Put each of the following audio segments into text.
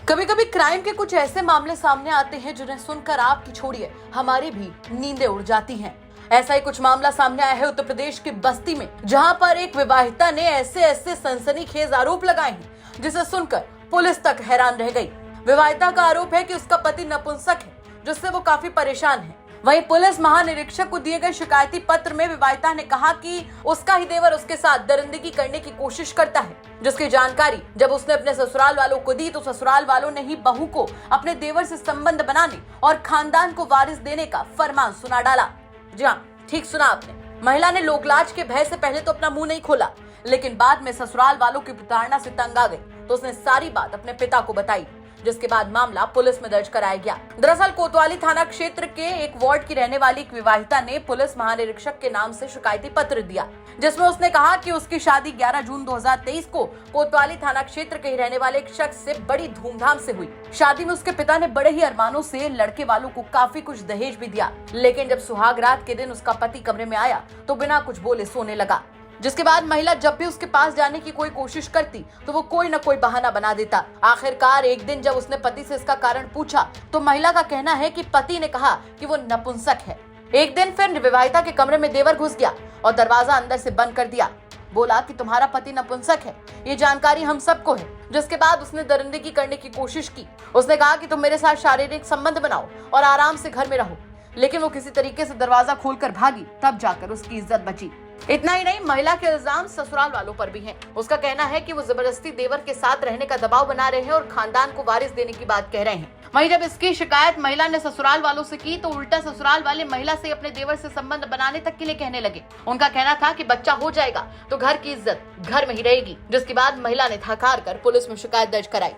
कभी कभी क्राइम के कुछ ऐसे मामले सामने आते हैं जिन्हें सुनकर आपकी छोड़िए हमारी भी नींदें उड़ जाती हैं। ऐसा ही कुछ मामला सामने आया है उत्तर प्रदेश की बस्ती में, जहां पर एक विवाहिता ने ऐसे ऐसे सनसनीखेज आरोप लगाए हैं जिसे सुनकर पुलिस तक हैरान रह गई। विवाहिता का आरोप है कि उसका पति नपुंसक है, जिससे वो काफी परेशान है। वहीं पुलिस महानिरीक्षक को दिए गए शिकायती पत्र में विवाहिता ने कहा कि उसका ही देवर उसके साथ दरिंदगी करने की कोशिश करता है, जिसकी जानकारी जब उसने अपने ससुराल वालों को दी तो ससुराल वालों ने ही बहू को अपने देवर से संबंध बनाने और खानदान को वारिस देने का फरमान सुना डाला। जी हाँ, ठीक सुना आपने। महिला ने लोकलाज के भय से पहले तो अपना मुंह नहीं खोला, लेकिन बाद में ससुराल वालों की प्रताड़ना से तंग आ गई तो उसने सारी बात अपने पिता को बताई, जिसके बाद मामला पुलिस में दर्ज कराया गया। दरअसल कोतवाली थाना क्षेत्र के एक वार्ड की रहने वाली एक विवाहिता ने पुलिस महानिरीक्षक के नाम से शिकायती पत्र दिया, जिसमें उसने कहा कि उसकी शादी 11 जून 2023 को कोतवाली थाना क्षेत्र के ही रहने वाले एक शख्स से बड़ी धूमधाम से हुई। शादी में उसके पिता ने बड़े ही अरमानों से लड़के वालों को काफी कुछ दहेज भी दिया, लेकिन जब सुहाग रात के दिन उसका पति कमरे में आया तो बिना कुछ बोले सोने लगा, जिसके बाद महिला जब भी उसके पास जाने की कोई कोशिश करती तो वो कोई न कोई बहाना बना देता। आखिरकार एक दिन जब उसने पति से इसका कारण पूछा तो महिला का कहना है कि पति ने कहा कि वो नपुंसक है। एक दिन फिर विवाहिता के कमरे में देवर घुस गया और दरवाजा अंदर से बंद कर दिया। बोला कि तुम्हारा पति नपुंसक है, ये जानकारी हम सबको है। जिसके बाद उसने दरिंदगी करने की कोशिश की। उसने कहा कि तुम मेरे साथ शारीरिक संबंध बनाओ और आराम से घर में रहो, लेकिन वो किसी तरीके से दरवाजा खोलकर भागी, तब जाकर उसकी इज्जत बची। इतना ही नहीं, महिला के इल्जाम ससुराल वालों पर भी हैं। उसका कहना है कि वो जबरदस्ती देवर के साथ रहने का दबाव बना रहे हैं और खानदान को वारिस देने की बात कह रहे हैं। वहीं जब इसकी शिकायत महिला ने ससुराल वालों से की तो उल्टा ससुराल वाले महिला से अपने देवर से संबंध बनाने तक के लिए कहने लगे। उनका कहना था कि बच्चा हो जाएगा तो घर की इज्जत घर में ही रहेगी, जिसके बाद महिला ने थकार कर पुलिस में शिकायत दर्ज कराई।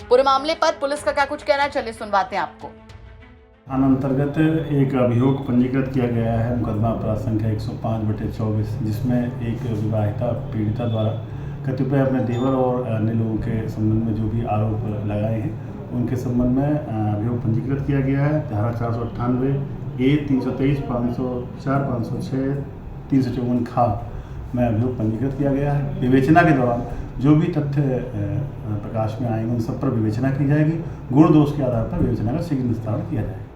पूरे मामले पर पुलिस का क्या कुछ कहना है, चलिए सुनवाते हैं आपको। अंतर्गत एक अभियोग पंजीकृत किया गया है, मुकदमा अपराध संख्या 105/24, जिसमें एक विवाहिता पीड़िता द्वारा कतिपय अपने देवर और अन्य लोगों के संबंध में जो भी आरोप लगाए हैं उनके संबंध में अभियोग पंजीकृत किया गया है। धारा 498A 323 504 506 354 खा में अभियोग पंजीकृत किया गया है। विवेचना के दौरान जो भी तथ्य प्रकाश में आएंगे उन सब पर विवेचना की जाएगी। गुण दोष के आधार पर विवेचना का शीघ्र निस्तारण किया जाएगा।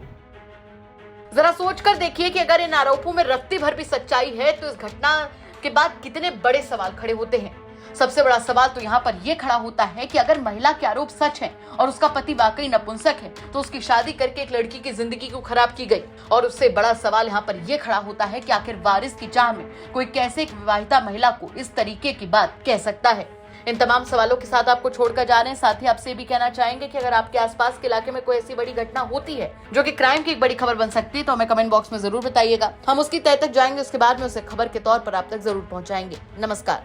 जरा सोचकर देखिए कि अगर इन आरोपों में रत्ती भर भी सच्चाई है तो इस घटना के बाद कितने बड़े सवाल खड़े होते हैं। सबसे बड़ा सवाल तो यहाँ पर यह खड़ा होता है कि अगर महिला के आरोप सच हैं और उसका पति वाकई नपुंसक है तो उसकी शादी करके एक लड़की की जिंदगी को खराब की गई। और उससे बड़ा सवाल यहाँ पर यह खड़ा होता है कि आखिर वारिस की चाह में कोई कैसे एक विवाहिता महिला को इस तरीके की बात कह सकता है। इन तमाम सवालों के साथ आपको छोड़कर जा रहे हैं। साथ ही आपसे भी कहना चाहेंगे कि अगर आपके आसपास के इलाके में कोई ऐसी बड़ी घटना होती है जो कि क्राइम की एक बड़ी खबर बन सकती है तो हमें कमेंट बॉक्स में जरूर बताइएगा। हम उसकी तह तक जाएंगे, उसके बाद में उसे खबर के तौर पर आप तक जरूर पहुंचाएंगे। नमस्कार।